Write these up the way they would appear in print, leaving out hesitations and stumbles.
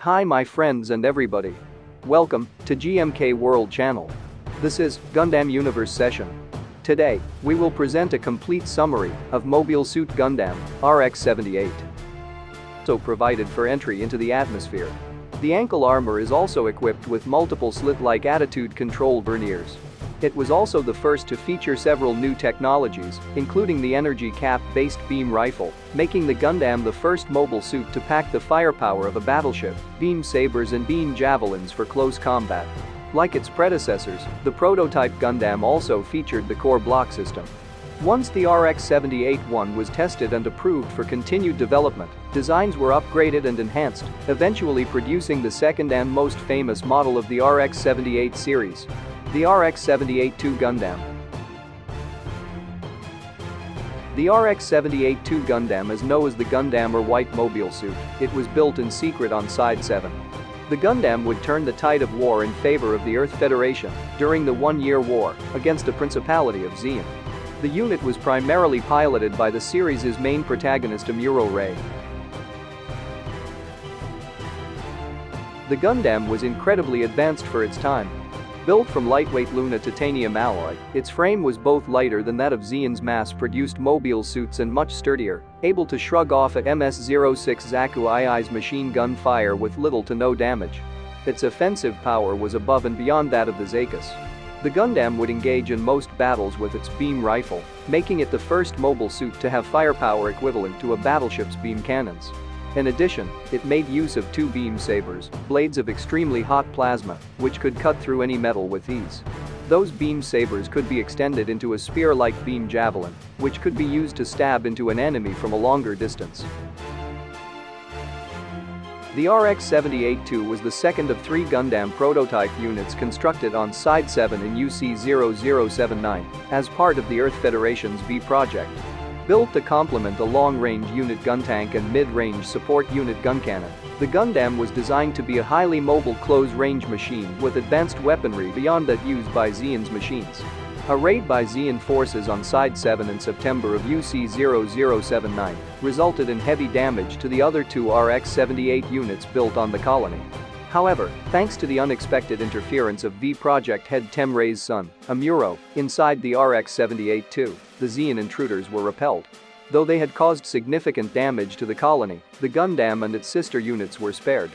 Hi my friends and everybody. Welcome to GMK World Channel. This is Gundam Universe session. Today, we will present a complete summary of Mobile Suit Gundam RX-78. So provided for entry into the atmosphere. The ankle armor is also equipped with multiple slit-like attitude control verniers. It was also the first to feature several new technologies, including the energy cap-based beam rifle, making the Gundam the first mobile suit to pack the firepower of a battleship, beam sabers and beam javelins for close combat. Like its predecessors, the prototype Gundam also featured the core block system. Once the RX-78-1 was tested and approved for continued development, designs were upgraded and enhanced, eventually producing the second and most famous model of the RX-78 series, the RX-78-2 Gundam. The RX-78-2 Gundam is known as the Gundam or White Mobile Suit. It was built in secret on Side 7. The Gundam would turn the tide of war in favor of the Earth Federation during the One-Year War against the Principality of Zeon. The unit was primarily piloted by the series' main protagonist Amuro Ray. The Gundam was incredibly advanced for its time. Built from lightweight Luna titanium alloy, its frame was both lighter than that of Zeon's mass-produced mobile suits and much sturdier, able to shrug off a MS-06 Zaku II's machine gun fire with little to no damage. Its offensive power was above and beyond that of the Zakus. The Gundam would engage in most battles with its beam rifle, making it the first mobile suit to have firepower equivalent to a battleship's beam cannons. In addition, it made use of two beam sabers, blades of extremely hot plasma, which could cut through any metal with ease. Those beam sabers could be extended into a spear-like beam javelin, which could be used to stab into an enemy from a longer distance. The RX-78-2 was the second of three Gundam prototype units constructed on Side 7 in UC-0079 as part of the Earth Federation's V project. Built to complement a long-range unit gun tank and mid-range support unit gun cannon, the Gundam was designed to be a highly mobile close-range machine with advanced weaponry beyond that used by Zeon's machines. A raid by Zeon forces on Side 7 in September of UC-0079 resulted in heavy damage to the other two RX-78 units built on the colony. However, thanks to the unexpected interference of V Project head Temray's son, Amuro, inside the RX-78-2, the Zeon intruders were repelled. Though they had caused significant damage to the colony, the Gundam and its sister units were spared.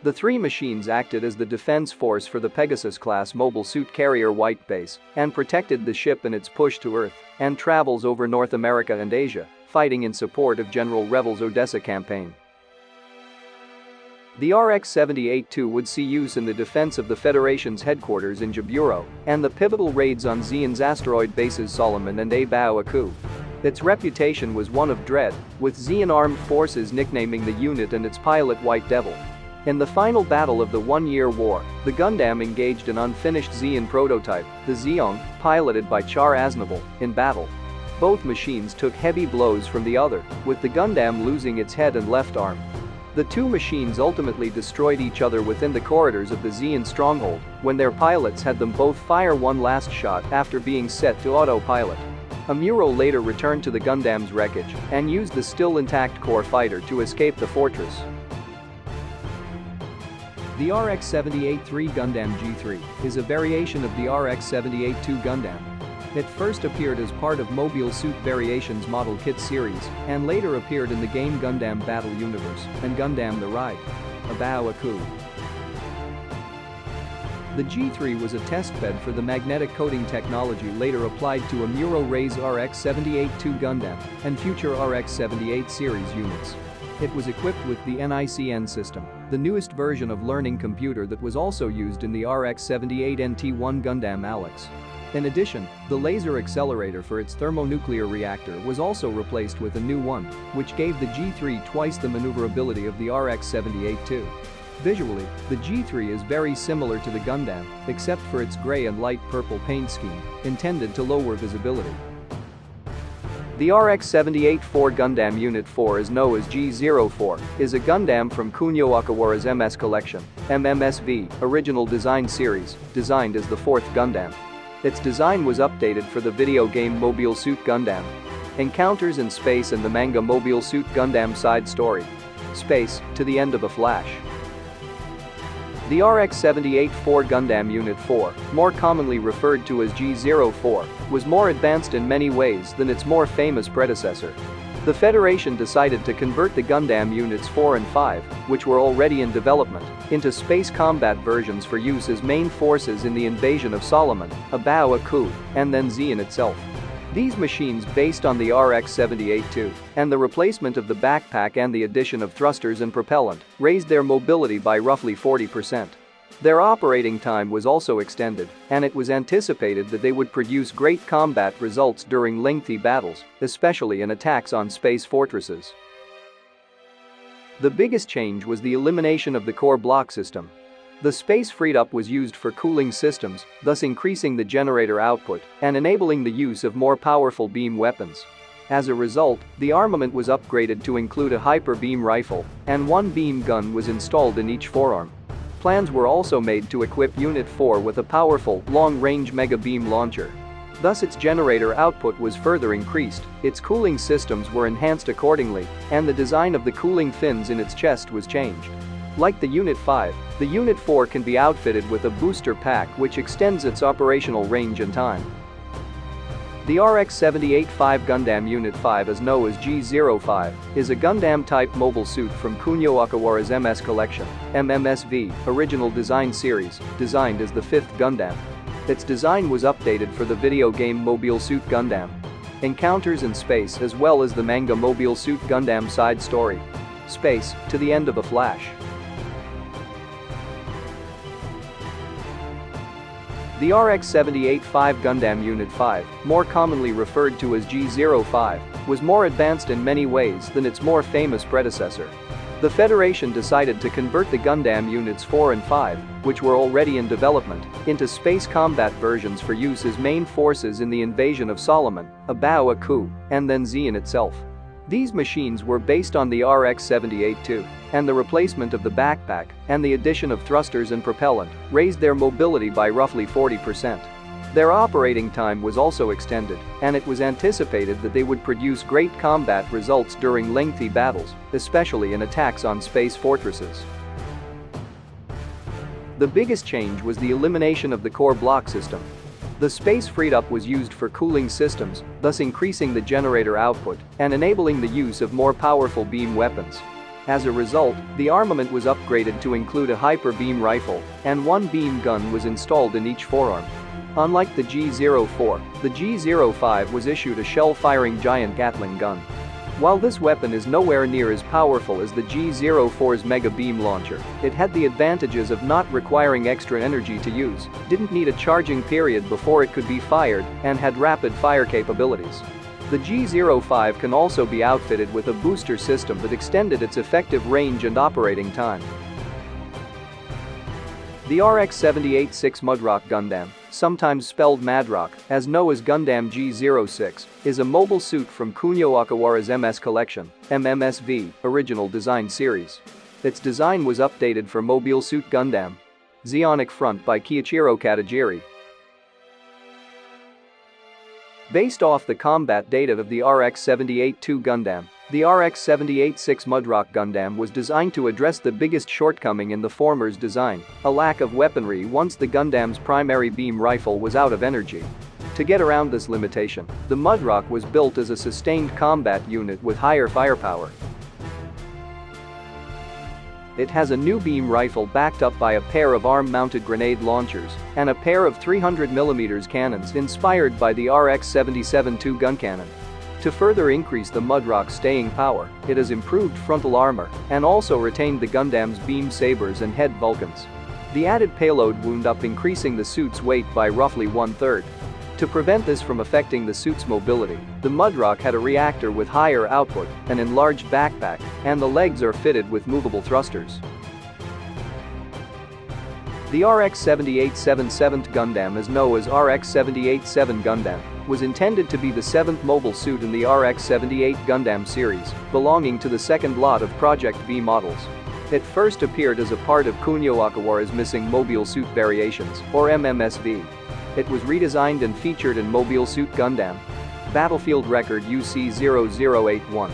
The three machines acted as the defense force for the Pegasus-class mobile suit carrier White Base and protected the ship in its push to Earth and travels over North America and Asia, fighting in support of General Revel's Odessa campaign. The RX-78-2 would see use in the defense of the Federation's headquarters in Jaburo and the pivotal raids on Zeon's asteroid bases Solomon and Abao Aku. Its reputation was one of dread, with Zeon armed forces nicknaming the unit and its pilot White Devil. In the final battle of the One-Year War, the Gundam engaged an unfinished Zeon prototype, the Zeon, piloted by Char Aznavour, in battle. Both machines took heavy blows from the other, with the Gundam losing its head and left arm. The two machines ultimately destroyed each other within the corridors of the Zeon stronghold when their pilots had them both fire one last shot after being set to autopilot. Amuro later returned to the Gundam's wreckage and used the still intact core fighter to escape the fortress. The RX-78-3 Gundam G3 is a variation of the RX-78-2 Gundam. It first appeared as part of Mobile Suit Variations Model Kit series and later appeared in the game Gundam Battle Universe and Gundam The Ride. Abao Aku. The G3 was a testbed for the magnetic coating technology later applied to Amuro Ray's RX-78-2 Gundam and future RX-78 series units. It was equipped with the NICN system, the newest version of learning computer that was also used in the RX-78-NT1 Gundam Alex. In addition, the laser accelerator for its thermonuclear reactor was also replaced with a new one, which gave the G3 twice the maneuverability of the RX-78-2. Visually, the G3 is very similar to the Gundam, except for its gray and light purple paint scheme, intended to lower visibility. The RX-78-4 Gundam Unit 4, is known as G04, is a Gundam from Kunio Akawara's MS Collection, MMSV, original design series, designed as the fourth Gundam. Its design was updated for the video game Mobile Suit Gundam. Encounters in space and the manga Mobile Suit Gundam side story. Space, to the end of a flash. The RX-78 Gundam Unit 4, more commonly referred to as G-04, was more advanced in many ways than its more famous predecessor. The Federation decided to convert the Gundam Units 4 and 5, which were already in development, into space combat versions for use as main forces in the invasion of Solomon, Abao Aku, and then Zeon itself. These machines, based on the RX-78-2 and the replacement of the backpack and the addition of thrusters and propellant, raised their mobility by roughly 40%. Their operating time was also extended, and it was anticipated that they would produce great combat results during lengthy battles, especially in attacks on space fortresses. The biggest change was the elimination of the core block system. The space freed up was used for cooling systems, thus increasing the generator output and enabling the use of more powerful beam weapons. As a result, the armament was upgraded to include a hyper beam rifle, and one beam gun was installed in each forearm. Plans were also made to equip Unit 4 with a powerful, long-range mega beam launcher. Thus its generator output was further increased, its cooling systems were enhanced accordingly, and the design of the cooling fins in its chest was changed. Like the Unit 5, the Unit 4 can be outfitted with a booster pack which extends its operational range and time. The RX-78 Gundam Unit 5, as known as G-05, is a Gundam-type mobile suit from Kunio Akawara's MS Collection, MMSV, original design series, designed as the 5th Gundam. Its design was updated for the video game Mobile Suit Gundam. Encounters in space as well as the manga Mobile Suit Gundam side story. Space, to the end of a flash. The RX-78 Gundam Unit 5, more commonly referred to as G-05, was more advanced in many ways than its more famous predecessor. The Federation decided to convert the Gundam Units 4 and 5, which were already in development, into space combat versions for use as main forces in the invasion of Solomon, Abao Aku, and then Zeon itself. These machines were based on the RX-78-2, and the replacement of the backpack and the addition of thrusters and propellant raised their mobility by roughly 40%. Their operating time was also extended, and it was anticipated that they would produce great combat results during lengthy battles, especially in attacks on space fortresses. The biggest change was the elimination of the core block system. The space freed up was used for cooling systems, thus increasing the generator output and enabling the use of more powerful beam weapons. As a result, the armament was upgraded to include a hyper beam rifle, and one beam gun was installed in each forearm. Unlike the G-04, the G-05 was issued a shell-firing giant Gatling gun. While this weapon is nowhere near as powerful as the G-04's mega beam launcher, it had the advantages of not requiring extra energy to use, didn't need a charging period before it could be fired, and had rapid fire capabilities. The G-05 can also be outfitted with a booster system that extended its effective range and operating time. The RX-78-6 Mudrock Gundam, sometimes spelled Madrock, as known as Gundam G-06, is a mobile suit from Kunio Akawara's MS Collection, MMSV, original design series. Its design was updated for Mobile Suit Gundam. Zeonic Front by Kiichiro Katagiri. Based off the combat data of the RX-78-2 Gundam, the RX-78-6 Mudrock Gundam was designed to address the biggest shortcoming in the former's design, a lack of weaponry once the Gundam's primary beam rifle was out of energy. To get around this limitation, the Mudrock was built as a sustained combat unit with higher firepower. It has a new beam rifle backed up by a pair of arm-mounted grenade launchers and a pair of 300mm cannons inspired by the RX-77-2 gun cannon. To further increase the Mudrock's staying power, it has improved frontal armor and also retained the Gundam's beam sabers and head Vulcans. The added payload wound up increasing the suit's weight by roughly 1/3. To prevent this from affecting the suit's mobility, the Mudrock had a reactor with higher output, an enlarged backpack, and the legs are fitted with movable thrusters. The RX-78-77th Gundam, as known as RX-78-7 Gundam, was intended to be the 7th mobile suit in the RX-78 Gundam series, belonging to the second lot of Project V models. It first appeared as a part of Kunio Akawara's Missing Mobile Suit Variations, or MMSV. It was redesigned and featured in Mobile Suit Gundam. Battlefield Record UC0081.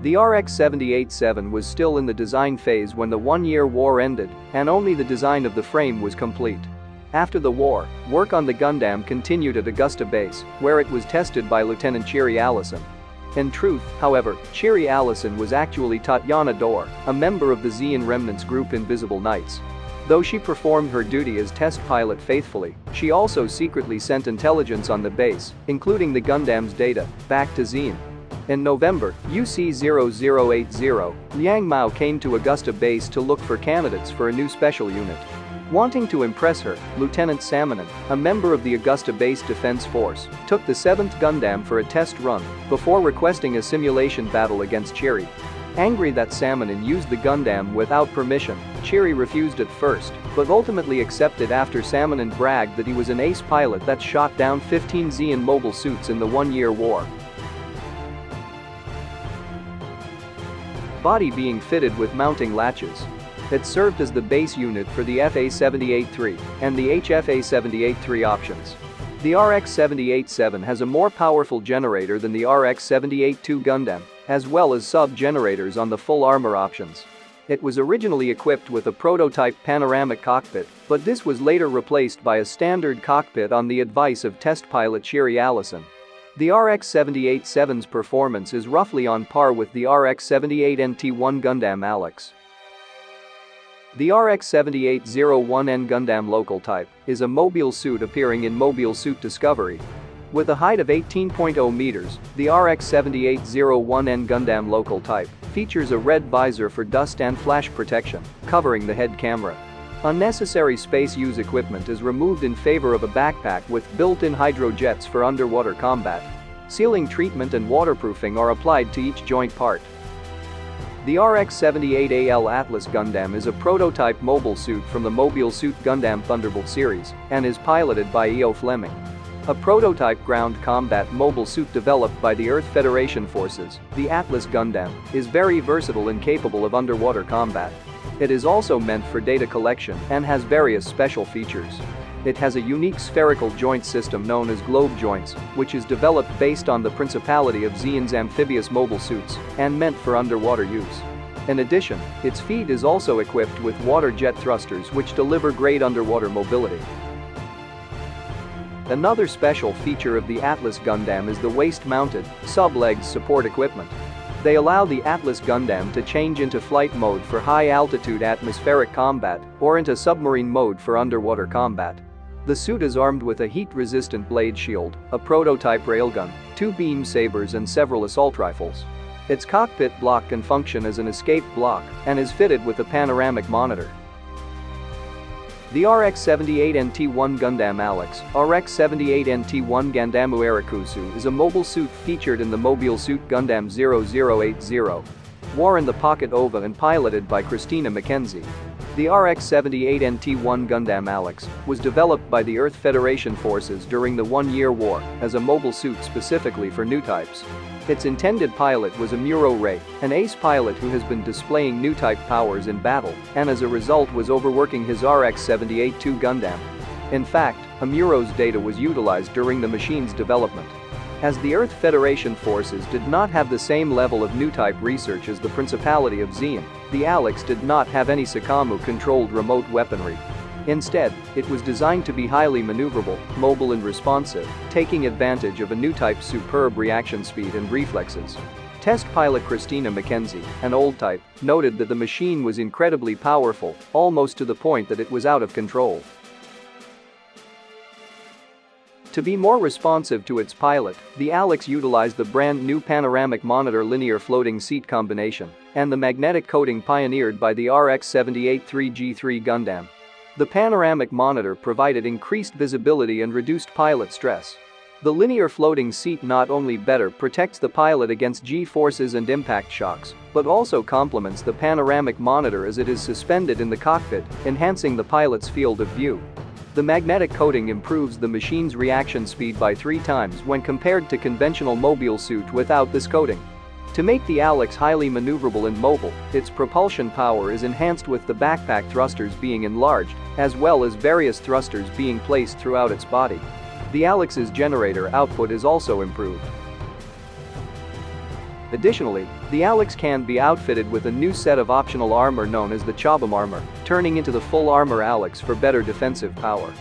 The RX-78-7 was still in the design phase when the one-year war ended, and only the design of the frame was complete. After the war, work on the Gundam continued at Augusta Base, where it was tested by Lieutenant Chiri Allison. In truth, however, Chiri Allison was actually Tatiana Dor, a member of the Zeon Remnants group Invisible Knights. Though she performed her duty as test pilot faithfully, she also secretly sent intelligence on the base, including the Gundam's data, back to Zeon. In November, UC-0080, Liang Mao came to Augusta Base to look for candidates for a new special unit. Wanting to impress her, Lieutenant Salmonen, a member of the Augusta Base Defense Force, took the 7th Gundam for a test run before requesting a simulation battle against Chiri. Angry that Salmonen used the Gundam without permission, Chiri refused at first, but ultimately accepted after Salmonen bragged that he was an ace pilot that shot down 15 Zeon mobile suits in the one-year war. Body being fitted with mounting latches. It served as the base unit for the FA-78-3 and the HFA-78-3 options. The RX-78-7 has a more powerful generator than the RX-78-2 Gundam, as well as sub-generators on the full armor options. It was originally equipped with a prototype panoramic cockpit, but this was later replaced by a standard cockpit on the advice of test pilot Chiri Allison. The RX-78-7's performance is roughly on par with the RX-78-NT1 Gundam Alex. The RX-7801N Gundam Local Type is a mobile suit appearing in Mobile Suit Discovery. With a height of 18.0 meters, the RX-7801N Gundam Local Type features a red visor for dust and flash protection, covering the head camera. Unnecessary space use equipment is removed in favor of a backpack with built-in hydrojets for underwater combat. Sealing treatment and waterproofing are applied to each joint part. The RX-78AL Atlas Gundam is a prototype mobile suit from the Mobile Suit Gundam Thunderbolt series and is piloted by E.O. Fleming. A prototype ground combat mobile suit developed by the Earth Federation forces, the Atlas Gundam is very versatile and capable of underwater combat. It is also meant for data collection and has various special features. It has a unique spherical joint system known as globe joints, which is developed based on the principality of Zeon's amphibious mobile suits and meant for underwater use. In addition, its feed is also equipped with water jet thrusters which deliver great underwater mobility. Another special feature of the Atlas Gundam is the waist-mounted, sub-legs support equipment. They allow the Atlas Gundam to change into flight mode for high-altitude atmospheric combat or into submarine mode for underwater combat. The suit is armed with a heat-resistant blade shield, a prototype railgun, 2 beam sabers and several assault rifles. Its cockpit block can function as an escape block and is fitted with a panoramic monitor. The RX-78-NT1 Gundam Alex, RX-78-NT1 Gandamu Arikusu is a mobile suit featured in the Mobile Suit Gundam 0080. War in the Pocket OVA and piloted by Christina McKenzie. The RX-78-NT1 Gundam Alex was developed by the Earth Federation forces during the one-year war as a mobile suit specifically for Newtypes. Its intended pilot was Amuro Ray, an ace pilot who has been displaying Newtype powers in battle and as a result was overworking his RX-78-2 Gundam. In fact, Amuro's data was utilized during the machine's development. As the Earth Federation forces did not have the same level of Newtype research as the Principality of Zeon, the Alex did not have any Sakamu-controlled remote weaponry. Instead, it was designed to be highly maneuverable, mobile and responsive, taking advantage of a Newtype's superb reaction speed and reflexes. Test pilot Christina McKenzie, an old type, noted that the machine was incredibly powerful, almost to the point that it was out of control. To be more responsive to its pilot, the Alex utilized the brand new panoramic monitor linear floating seat combination and the magnetic coating pioneered by the RX-78-3G3 Gundam. The panoramic monitor provided increased visibility and reduced pilot stress. The linear floating seat not only better protects the pilot against G-forces and impact shocks, but also complements the panoramic monitor as it is suspended in the cockpit, enhancing the pilot's field of view. The magnetic coating improves the machine's reaction speed by 3 times when compared to conventional mobile suit without this coating. To make the Alex highly maneuverable and mobile, its propulsion power is enhanced with the backpack thrusters being enlarged, as well as various thrusters being placed throughout its body. The Alex's generator output is also improved. Additionally, the Alex can be outfitted with a new set of optional armor known as the Chobham armor, turning into the full armor Alex for better defensive power.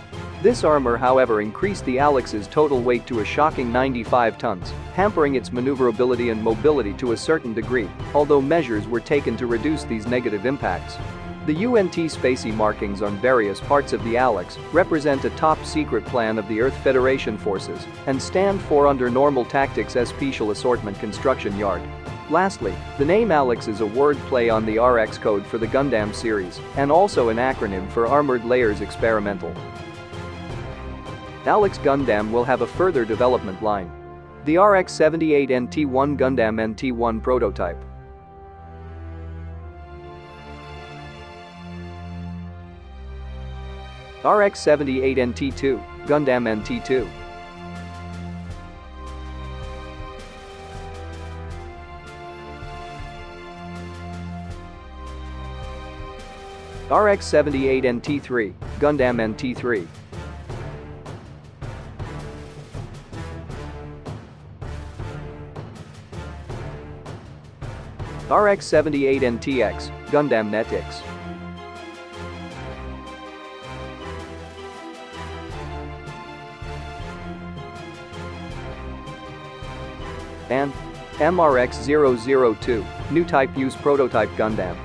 This armor, however, increased the Alex's total weight to a shocking 95 tons, hampering its maneuverability and mobility to a certain degree, although measures were taken to reduce these negative impacts. The UNT spacey markings on various parts of the Alex represent a top-secret plan of the Earth Federation forces and stand for Under Normal Tactics Special Assortment Construction Yard. Lastly, the name Alex is a word play on the RX code for the Gundam series and also an acronym for Armored Layers Experimental. Alex Gundam will have a further development line. The RX-78-NT1 Gundam NT1 prototype. RX-78-NT2 Gundam NT2. RX-78-NT3 Gundam NT3. RX-78-NTX Gundam Netix. And MRX-002 Newtype Use Prototype Gundam.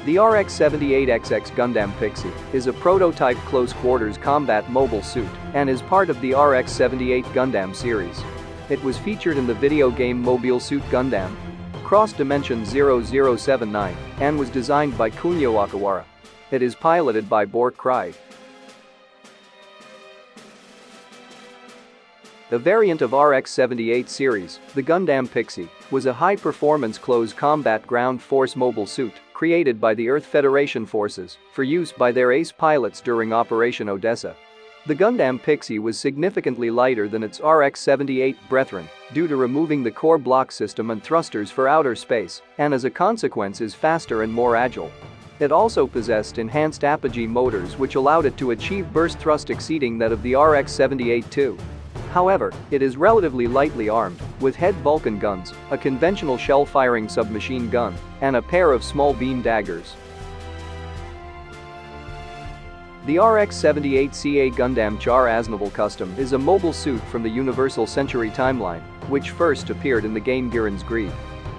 The RX-78XX Gundam Pixy is a prototype close-quarters combat mobile suit and is part of the RX-78 Gundam series. It was featured in the video game Mobile Suit Gundam Cross Dimension 0079 and was designed by Kunio Akawara. It is piloted by Bork Cry. A variant of RX-78 series, the Gundam Pixy, was a high-performance close combat ground force mobile suit created by the Earth Federation forces for use by their ace pilots during Operation Odessa. The Gundam Pixy was significantly lighter than its RX-78 brethren due to removing the core block system and thrusters for outer space, and as a consequence is faster and more agile. It also possessed enhanced apogee motors which allowed it to achieve burst thrust exceeding that of the RX-78-2. However, it is relatively lightly armed, with head Vulcan guns, a conventional shell-firing submachine gun, and a pair of small beam daggers. The RX-78CA Gundam Char Aznavour Custom is a mobile suit from the Universal Century timeline, which first appeared in the game Giran's Greed.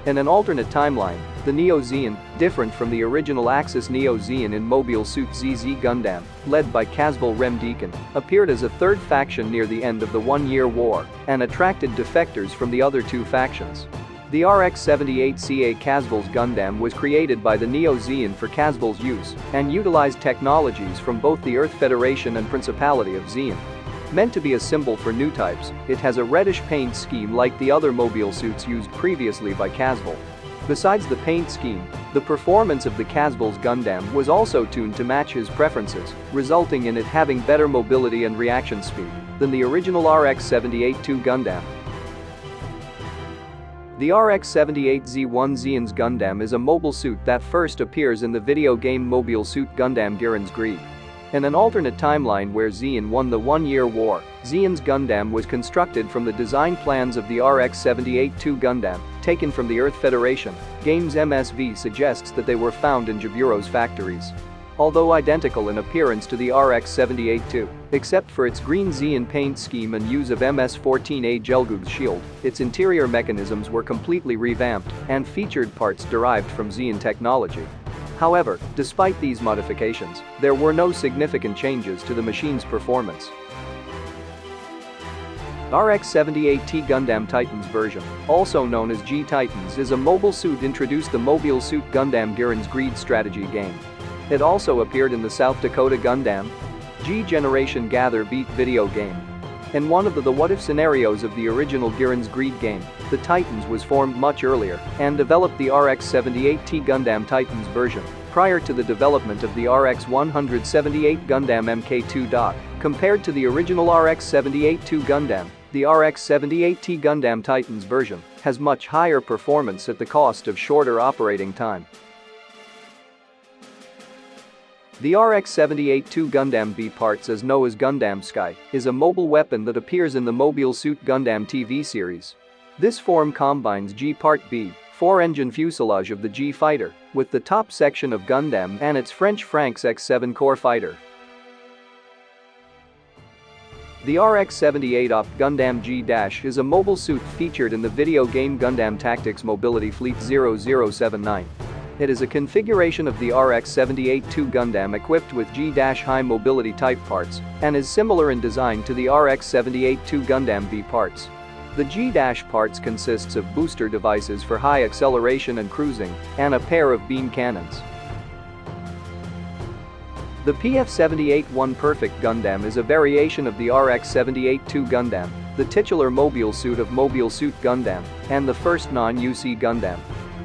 In an alternate timeline, the Neo Zeon, different from the original Axis Neo Zeon in Mobile Suit ZZ Gundam, led by Casval Rem Deacon, appeared as a third faction near the end of the One-Year War and attracted defectors from the other two factions. The RX-78CA Casval's Gundam was created by the Neo Zeon for Casval's use and utilized technologies from both the Earth Federation and Principality of Zeon. Meant to be a symbol for Newtypes, it has a reddish paint scheme like the other mobile suits used previously by Casval. Besides the paint scheme, the performance of the Casval's Gundam was also tuned to match his preferences, resulting in it having better mobility and reaction speed than the original RX-78-2 Gundam. The RX-78Z1 Zeon's Gundam is a mobile suit that first appears in the video game Mobile Suit Gundam Giran's Greed. In an alternate timeline where Zeon won the One-Year War, Zeon's Gundam was constructed from the design plans of the RX-78-2 Gundam, taken from the Earth Federation. Games MSV suggests that they were found in Jaburo's factories. Although identical in appearance to the RX-78-2, except for its green Zeon paint scheme and use of MS-14A Gelgoog's shield, its interior mechanisms were completely revamped and featured parts derived from Zeon technology. However, despite these modifications, there were no significant changes to the machine's performance. RX-78T Gundam Titans version, also known as G-Titans, is a mobile suit introduced the Mobile Suit Gundam Giran's Greed strategy game. It also appeared in the South Dakota Gundam G-Generation Gather Beat video game. In one of the what-if scenarios of the original Giran's Greed game, the Titans was formed much earlier and developed the RX-78T Gundam Titans version prior to the development of the RX-178 Gundam Mk2. Compared to the original RX-78-2 Gundam, the RX-78T Gundam Titans version has much higher performance at the cost of shorter operating time. The RX-78-2 Gundam B parts, as known as Gundam Sky, is a mobile weapon that appears in the Mobile Suit Gundam TV series. This form combines G Part B, 4-engine fuselage of the G fighter, with the top section of Gundam and its French Franks X7 core fighter. The RX-78-OP Gundam G- is a mobile suit featured in the video game Gundam Tactics Mobility Fleet 0079. It is a configuration of the RX-78-2 Gundam equipped with G- high mobility type parts and is similar in design to the RX-78-2 Gundam B parts. The G- parts consists of booster devices for high acceleration and cruising and a pair of beam cannons. The PF-78-1 Perfect Gundam is a variation of the RX-78-2 Gundam, the titular mobile suit of Mobile Suit Gundam, and the first non-UC Gundam.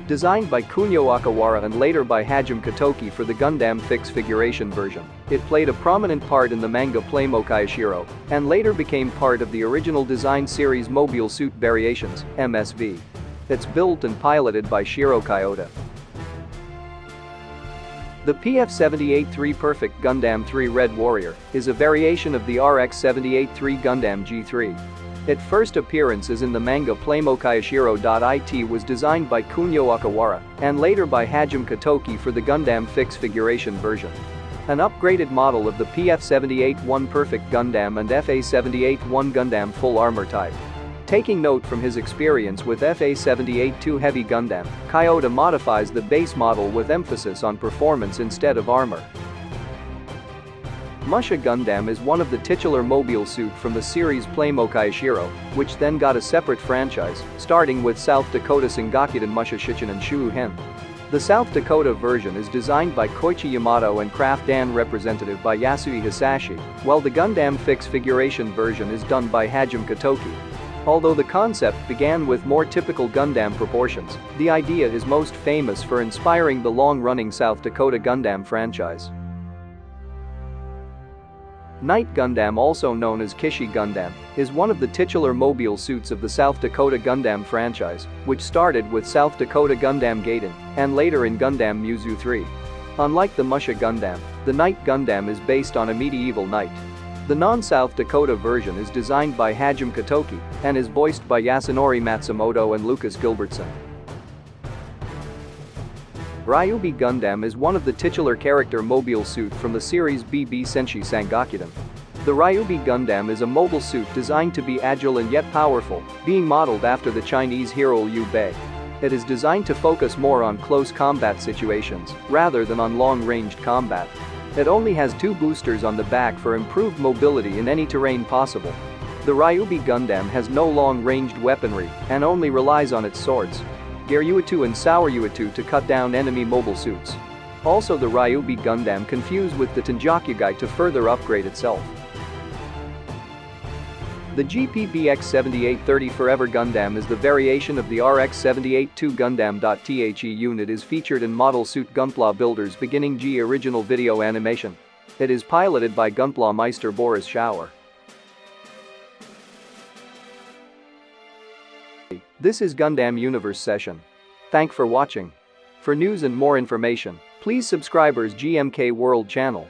Designed by Kunio Akawara and later by Hajime Katoki for the Gundam fixed figuration version, it played a prominent part in the manga Playmo Kaishiro and later became part of the original design series Mobile Suit Variations, MSV. It's built and piloted by Shiro Kyoto. The PF-78-3 Perfect Gundam 3 Red Warrior is a variation of the RX-78-3 Gundam G3. Its first appearance is in the manga Playmo Kaishiro.it was designed by Kunio Akawara and later by Hajime Katoki for the Gundam fixed figuration version. An upgraded model of the PF-78-1 Perfect Gundam and FA-78-1 Gundam full armor type. Taking note from his experience with FA-78-2 Heavy Gundam, Kyoto modifies the base model with emphasis on performance instead of armor. Musha Gundam is one of the titular mobile suit from the series Playmo Kaishiro, which then got a separate franchise, starting with South Dakota Sangakuden Musha Shichinen Shuuhen. The South Dakota version is designed by Koichi Yamato and Craft Dan representative by Yasui Hisashi, while the Gundam fixed figuration version is done by Hajime Katoki. Although the concept began with more typical Gundam proportions, the idea is most famous for inspiring the long-running South Dakota Gundam franchise. Night Gundam, also known as Kishi Gundam, is one of the titular mobile suits of the South Dakota Gundam franchise, which started with South Dakota Gundam Gaiden and later in Gundam Muzu 3. Unlike the Musha Gundam, the Night Gundam is based on a medieval knight. The non-South Dakota version is designed by Hajime Katoki and is voiced by Yasunori Matsumoto and Lucas Gilbertson. Ryubi Gundam is one of the titular character mobile suit from the series BB Senshi Sangakuden. The Ryubi Gundam is a mobile suit designed to be agile and yet powerful, being modeled after the Chinese hero Liu Bei. It is designed to focus more on close combat situations rather than on long-ranged combat. It only has 2 boosters on the back for improved mobility in any terrain possible. The Ryubi Gundam has no long-ranged weaponry and only relies on its swords, Geryuatu and Sauryuatu, to cut down enemy mobile suits. Also, the Ryubi Gundam confused with the Tenjakugai to further upgrade itself. The GPBX-7830 Forever Gundam is the variation of the RX-78-2 Gundam. The unit is featured in Model Suit Gunpla Builders beginning G original video animation. It is piloted by Gunpla Meister Boris Schauer. This is Gundam Universe session. Thank for watching. For news and more information, please subscribe our GMK World channel.